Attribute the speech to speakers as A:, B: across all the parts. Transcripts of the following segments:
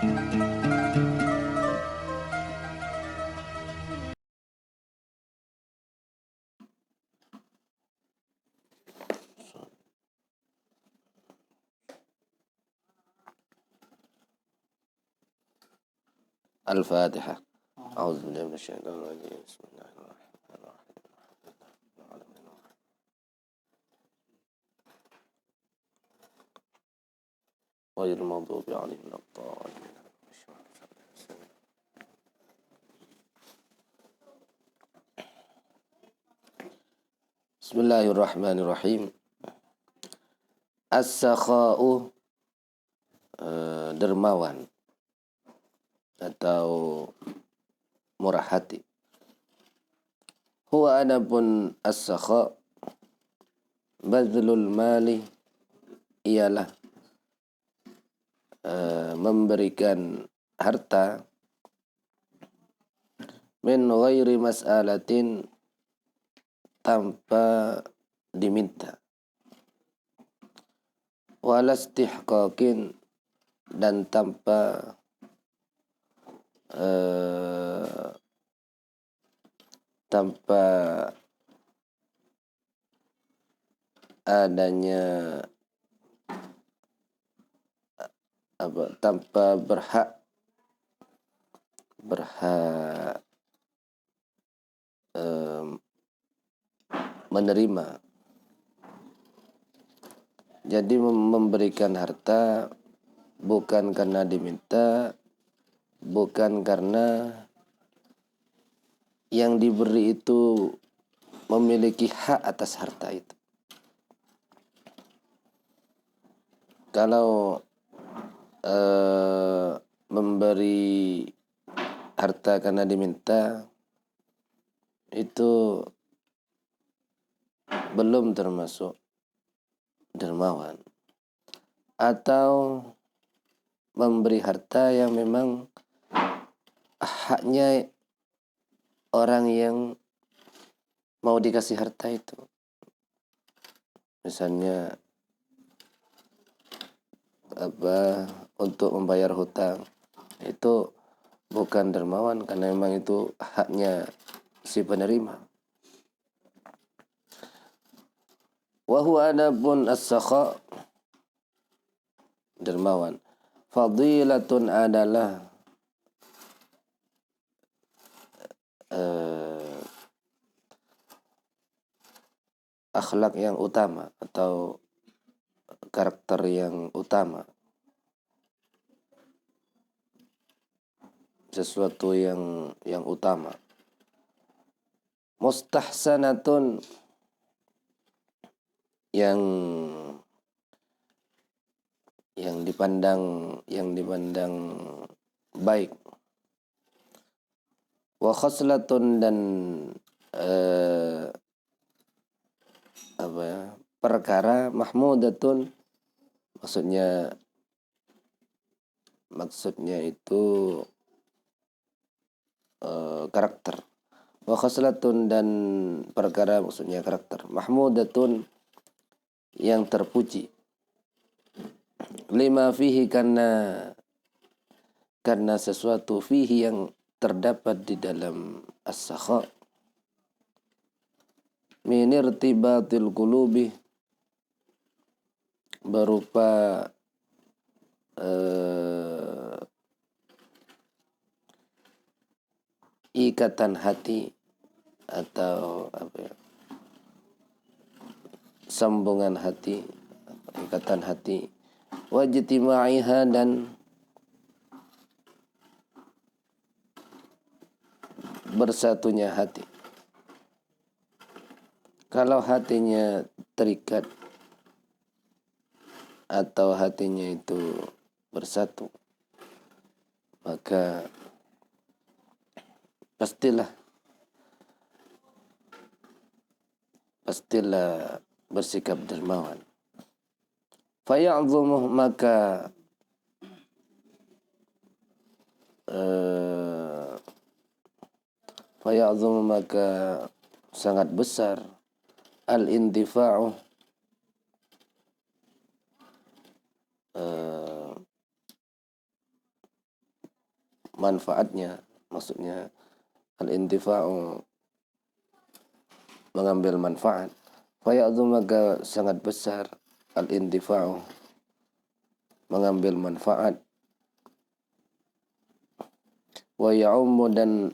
A: Al-Fatihah. A'udzubillahi minasyaitonir rajim. Bismillahirrahmanirrahim. Ghairil maghdubi 'alaihim waladdallin. Bismillahirrahmanirrahim. As-sakha'u, dermawan atau murah hati. Huwa adapun as-sakha, badlul mali, ialah memberikan harta, min ghairi mas'alatin, tanpa diminta, walastihqaqin, dan tanpa adanya tanpa berhak menerima. Jadi memberikan harta bukan karena diminta, bukan karena yang diberi itu memiliki hak atas harta itu. Kalau memberi harta karena diminta, itu belum termasuk dermawan. Atau memberi harta yang memang haknya orang yang mau dikasih harta itu. Misalnya untuk membayar hutang, itu bukan dermawan karena memang itu haknya si penerima. Wa huwa adapun as-sakha, dermawan, fadilatun, adalah akhlak yang utama atau karakter yang utama, sesuatu yang utama. Mustahsanatun, yang dipandang baik. Wa khoslatun, dan perkara mahmudatun, maksudnya itu karakter. Wa khoslatun, dan perkara maksudnya karakter. Mahmudatun, yang terpuji. Lima fihi, karena sesuatu fihi yang terdapat di dalam as-sakha, min irtibatil qulubi, berupa ikatan hati atau sambungan hati, ikatan hati. Wajtima'iha, dan bersatunya hati. Kalau hatinya terikat atau hatinya itu bersatu, maka pastilah bersikap dermawan. Faya'dhumuh, maka sangat besar al-indifa'u, manfaatnya, maksudnya al-intifa'u, mengambil manfaat. Faya'dhu, maka sangat besar al-intifa'u, mengambil manfaat. Wa ya'ummu, dan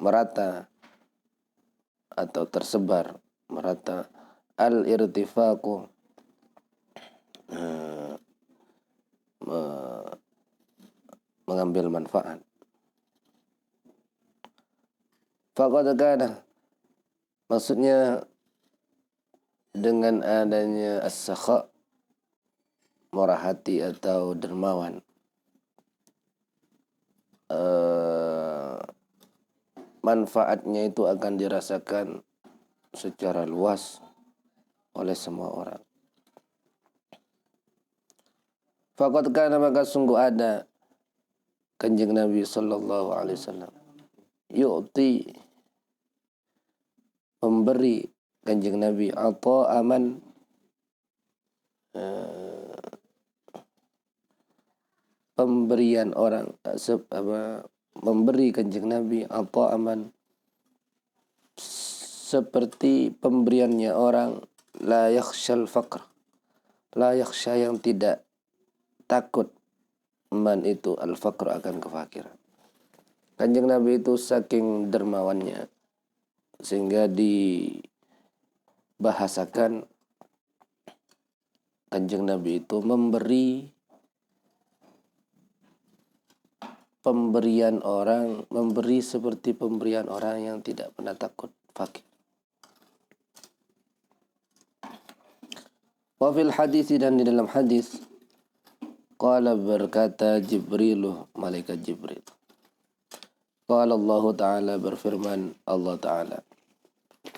A: merata atau tersebar, merata, al-irtifaqu, mengambil manfaat. Faqad kana, maksudnya dengan adanya as-sakha, murah hati atau dermawan, manfaatnya itu akan dirasakan secara luas oleh semua orang. Faqad kana, maka sungguh ada Kanjeng Nabi sallallahu alaihi wasallam, yu'ti, memberi Kanjeng Nabi, ata'aman, pemberian orang, memberi Kanjeng Nabi ata'aman, seperti pemberiannya orang, la yakhshal faqr, la yakhsha, yang tidak takut, man itu al-faqr, akan kefakiran. Kanjeng Nabi itu saking dermawannya sehingga dibahasakan Kanjeng Nabi itu memberi pemberian orang, memberi seperti pemberian orang yang tidak pernah takut fakir. Wa fil hadis, dan di dalam hadis, qala, berkata Jibrilu, malaikat Jibril. Qala Allah Ta'ala, berfirman Allah Ta'ala,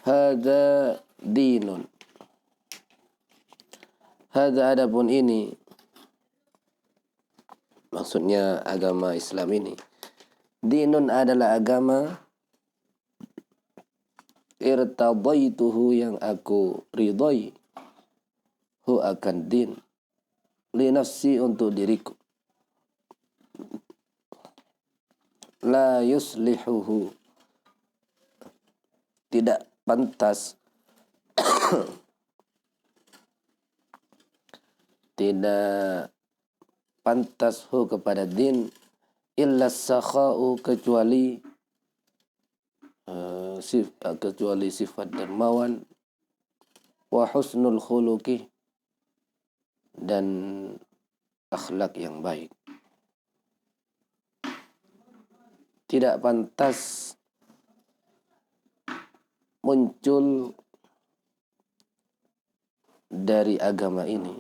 A: hada dinun, hada, adapun ini, maksudnya agama Islam ini, dinun adalah agama, irtadaituhu, yang aku ridhoi, hu, akan din, li nafsi, untuk diriku, la yuslihuhu, tidak pantas, tidak pantas, hu, kepada din, illa sakha'u, kecuali sifat dermawan, wa husnul khuluqi, dan akhlak yang baik. Tidak pantas muncul dari agama ini,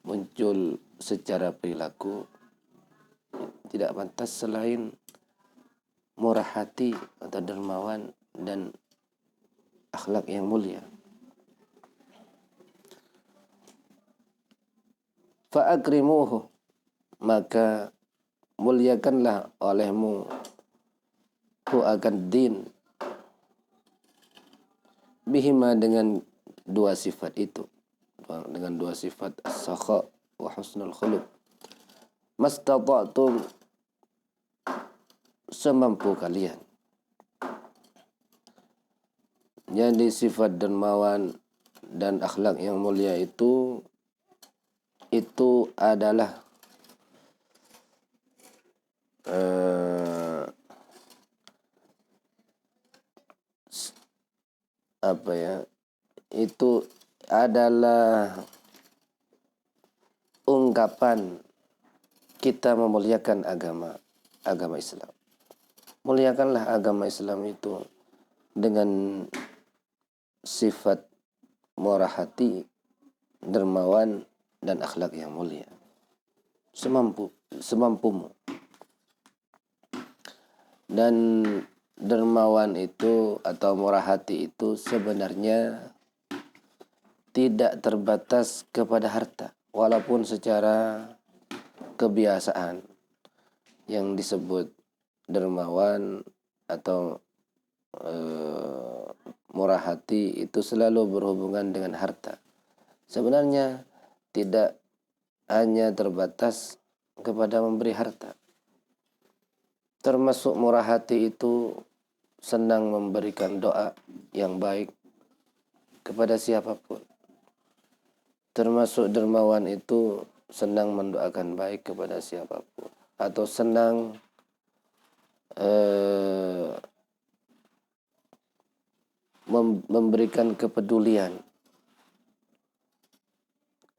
A: muncul secara perilaku, tidak pantas selain murah hati atau dermawan dan akhlak yang mulia. Fa'akrimuhu, maka muliakanlah olehmu, hu, akan din, bihima, dengan dua sifat itu, dengan dua sifat, as-sakha wa husnul khuluq, mastata'tum, semampu kalian. Jadi sifat dermawan dan akhlak yang mulia itu adalah itu adalah ungkapan kita memuliakan agama Islam. Muliakanlah agama Islam itu dengan sifat murah hati, dermawan, dan akhlak yang mulia, semampumu. Dan dermawan itu atau murah hati itu sebenarnya tidak terbatas kepada harta, walaupun secara kebiasaan yang disebut dermawan atau murah hati itu selalu berhubungan dengan harta. Sebenarnya tidak hanya terbatas kepada memberi harta. Termasuk murah hati itu senang memberikan doa yang baik kepada siapapun. Termasuk dermawan itu senang mendoakan baik kepada siapapun. Atau senang memberikan kepedulian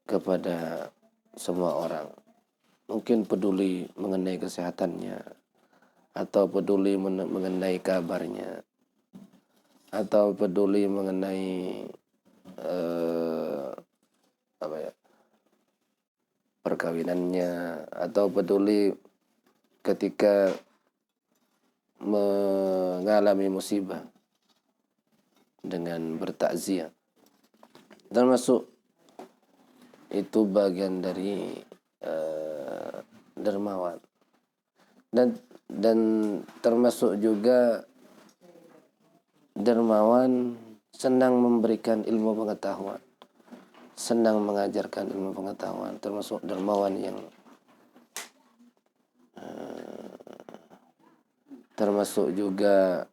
A: kepada semua orang. Mungkin peduli mengenai kesehatannya, atau peduli mengenai kabarnya, atau peduli mengenai perkawinannya, atau peduli ketika mengalami musibah dengan bertakziah. Termasuk itu bagian dari dermawan. Dan termasuk juga dermawan senang memberikan ilmu pengetahuan, senang mengajarkan ilmu pengetahuan. Termasuk dermawan yang termasuk juga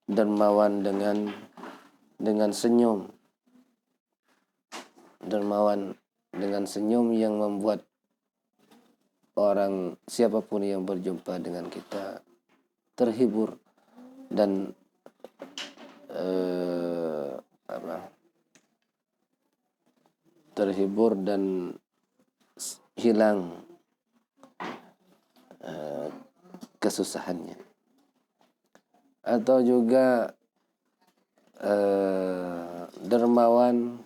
A: dermawan dengan senyum. Dermawan dengan senyum yang membuat orang siapapun yang berjumpa dengan kita terhibur dan terhibur dan hilang kesusahannya. Atau juga dermawan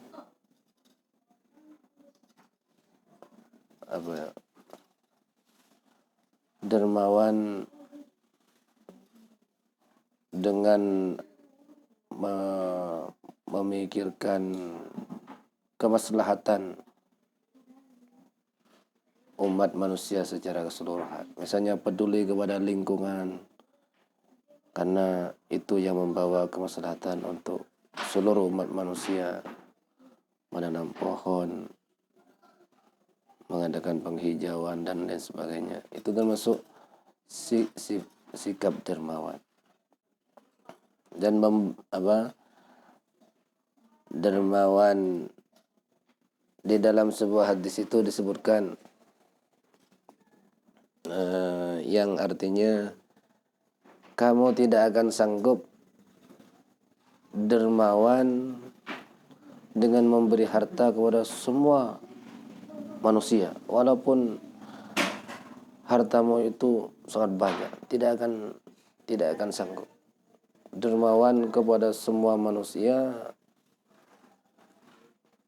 A: dermawan dengan memikirkan kemaslahatan umat manusia secara keseluruhan. Misalnya peduli kepada lingkungan, karena itu yang membawa kemaslahatan untuk seluruh umat manusia. Menanam pohon, mengadakan penghijauan dan lain sebagainya. Itu termasuk sikap dermawan. Dan dermawan di dalam sebuah hadis itu disebutkan yang artinya kamu tidak akan sanggup dermawan dengan memberi harta kepada semua manusia, walaupun hartamu itu sangat banyak, tidak akan sanggup. Dermawan kepada semua manusia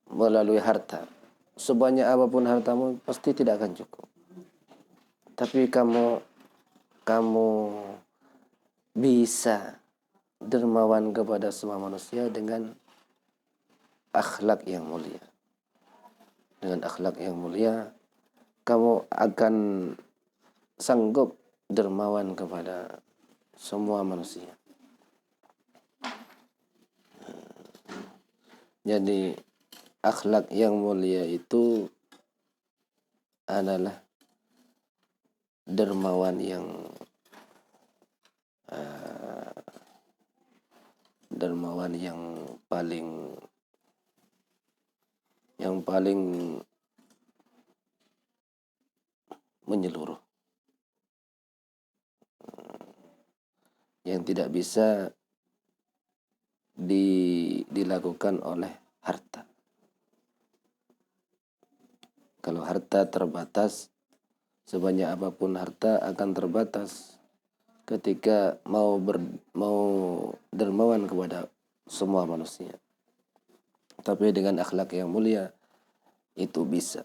A: melalui harta. Sebanyak apapun hartamu pasti tidak akan cukup. Tapi kamu bisa dermawan kepada semua manusia dengan akhlak yang mulia. Dengan akhlak yang mulia, kamu akan sanggup dermawan kepada semua manusia. Jadi akhlak yang mulia itu adalah dermawan yang paling menyeluruh, yang tidak bisa dilakukan oleh harta. Kalau harta terbatas, sebanyak apapun harta akan terbatas ketika mau dermawan kepada semua manusia. Tapi dengan akhlak yang mulia itu bisa.